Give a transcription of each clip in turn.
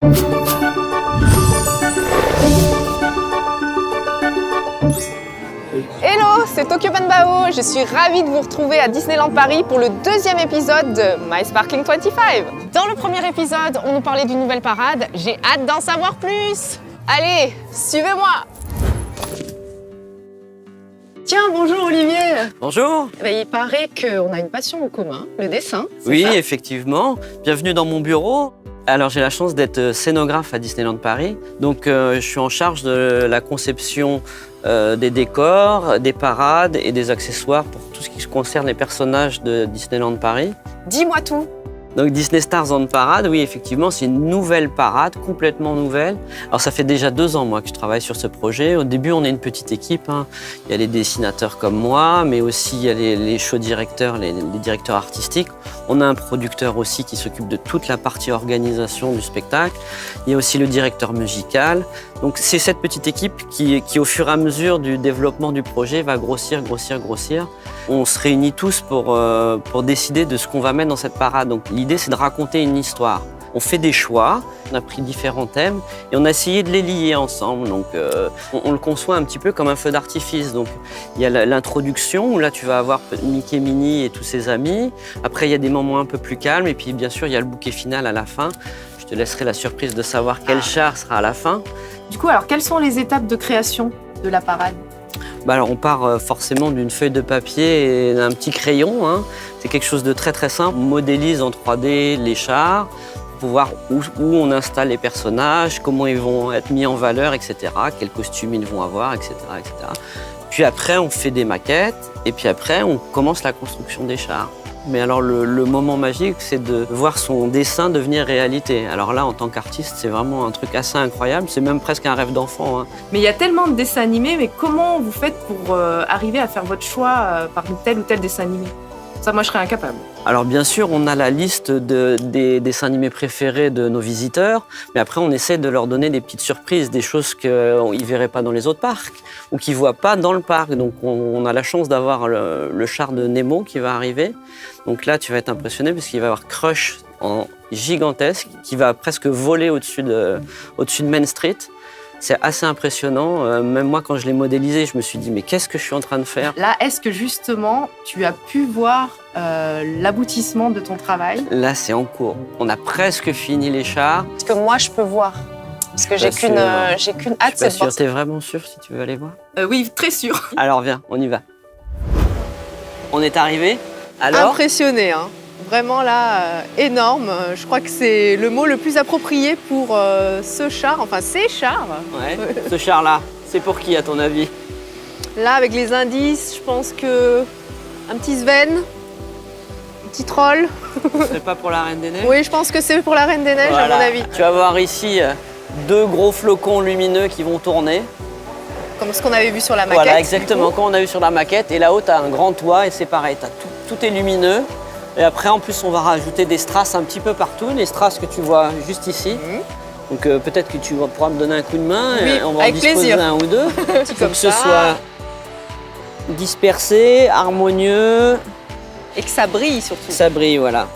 Hello, c'est Tokyo Banbao. Je suis ravie de vous retrouver à Disneyland Paris pour le deuxième épisode de My Sparkling 25. Dans le premier épisode, on nous parlait d'une nouvelle parade. J'ai hâte d'en savoir plus. Allez, suivez-moi. Tiens, bonjour Olivier. Bonjour. Il paraît qu'on a une passion en commun, le dessin. Oui, ça effectivement. Bienvenue dans mon bureau. Alors, j'ai la chance d'être scénographe à Disneyland Paris. Donc, je suis en charge de la conception des décors, des parades et des accessoires pour tout ce qui concerne les personnages de Disneyland Paris. Dis-moi tout. Donc Disney Stars on Parade, oui, effectivement, c'est une nouvelle parade, complètement nouvelle. Alors ça fait déjà 2 ans, moi, que je travaille sur ce projet. Au début, on est une petite équipe. Il y a les dessinateurs comme moi, mais aussi il y a les show directeurs, les directeurs artistiques. On a un producteur aussi qui s'occupe de toute la partie organisation du spectacle. Il y a aussi le directeur musical. Donc c'est cette petite équipe qui, au fur et à mesure du développement du projet, va grossir. On se réunit tous pour décider de ce qu'on va mettre dans cette parade. Donc l'idée, c'est de raconter une histoire. On fait des choix, on a pris différents thèmes et on a essayé de les lier ensemble. Donc on le conçoit un petit peu comme un feu d'artifice. Donc il y a l'introduction où là tu vas avoir Mickey, Minnie et tous ses amis. Après il y a des moments un peu plus calmes et puis bien sûr il y a le bouquet final à la fin. Je te laisserai la surprise de savoir quel char sera à la fin. Du coup, alors quelles sont les étapes de création de la parade ? Alors on part forcément d'une feuille de papier et d'un petit crayon. C'est quelque chose de très très simple. On modélise en 3D les chars pour voir où on installe les personnages, comment ils vont être mis en valeur, etc. Quels costumes ils vont avoir, etc., etc. Puis après, on fait des maquettes et puis après, on commence la construction des chars. Mais alors le moment magique, c'est de voir son dessin devenir réalité. Alors là, en tant qu'artiste, c'est vraiment un truc assez incroyable. C'est même presque un rêve d'enfant. Mais il y a tellement de dessins animés, mais comment vous faites pour arriver à faire votre choix parmi tel ou tel dessin animé ? Ça, moi, je serais incapable. Alors bien sûr, on a la liste des dessins animés préférés de nos visiteurs, mais après on essaie de leur donner des petites surprises, des choses qu'ils ne verraient pas dans les autres parcs ou qu'ils ne voient pas dans le parc. Donc on a la chance d'avoir le char de Nemo qui va arriver. Donc là, tu vas être impressionné parce qu'il va y avoir Crush en gigantesque qui va presque voler au-dessus de Main Street. C'est assez impressionnant. Même moi, quand je l'ai modélisé, je me suis dit, mais qu'est-ce que je suis en train de faire ? Là, est-ce que justement, tu as pu voir l'aboutissement de ton travail ? Là, c'est en cours. On a presque fini les chars. Est-ce que moi, je peux voir ? Parce que j'ai qu'une hâte, c'est de voir. T'es vraiment sûr si tu veux aller voir ? Oui, très sûr. Alors viens, on y va. On est arrivé. Alors ? Impressionné, hein. Vraiment là, énorme. Je crois que c'est le mot le plus approprié pour ce char, enfin ces chars. Ouais, ce char-là, c'est pour qui à ton avis ? Là, avec les indices, je pense que un petit Sven, un petit troll. Ce serait pas pour la Reine des Neiges ? Oui, je pense que c'est pour la Reine des Neiges, voilà. À mon avis. Tu vas voir ici 2 gros flocons lumineux qui vont tourner. Comme ce qu'on avait vu sur la maquette. Voilà, exactement, comme on a vu sur la maquette. Et là-haut, tu as un grand toit et c'est pareil, tout est lumineux. Et après, en plus, on va rajouter des strass un petit peu partout, les strass que tu vois juste ici. Donc peut-être que tu pourras me donner un coup de main. Oui, et on va en avec disposer plaisir. un ou 2. Petit Pour comme que ce ça. soit dispersé, harmonieux. Et que ça brille surtout. Ça brille, voilà.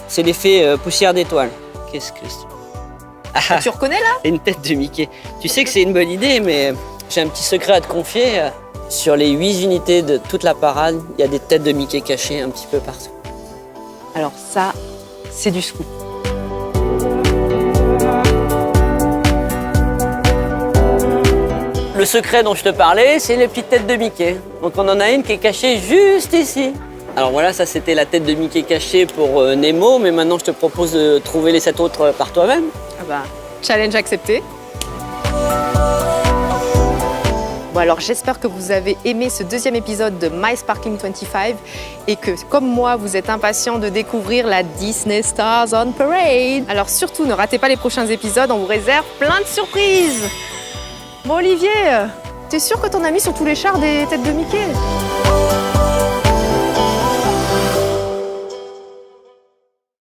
C'est l'effet poussière d'étoile. Qu'est-ce que c'est ? Tu reconnais là ? Une tête de Mickey. Tu sais que c'est une bonne idée, mais j'ai un petit secret à te confier. Sur les 8 unités de toute la parade, il y a des têtes de Mickey cachées un petit peu partout. Alors ça, c'est du scoop. Le secret dont je te parlais, c'est les petites têtes de Mickey. Donc on en a une qui est cachée juste ici. Alors voilà, ça c'était la tête de Mickey cachée pour Nemo, mais maintenant je te propose de trouver les 7 autres par toi-même. Ah bah, challenge accepté. Bon alors j'espère que vous avez aimé ce deuxième épisode de My Sparkling 25 et que, comme moi, vous êtes impatient de découvrir la Disney Stars on Parade. Alors surtout, ne ratez pas les prochains épisodes, on vous réserve plein de surprises. Bon Olivier, t'es sûr que ton ami sur tous les chars des têtes de Mickey ?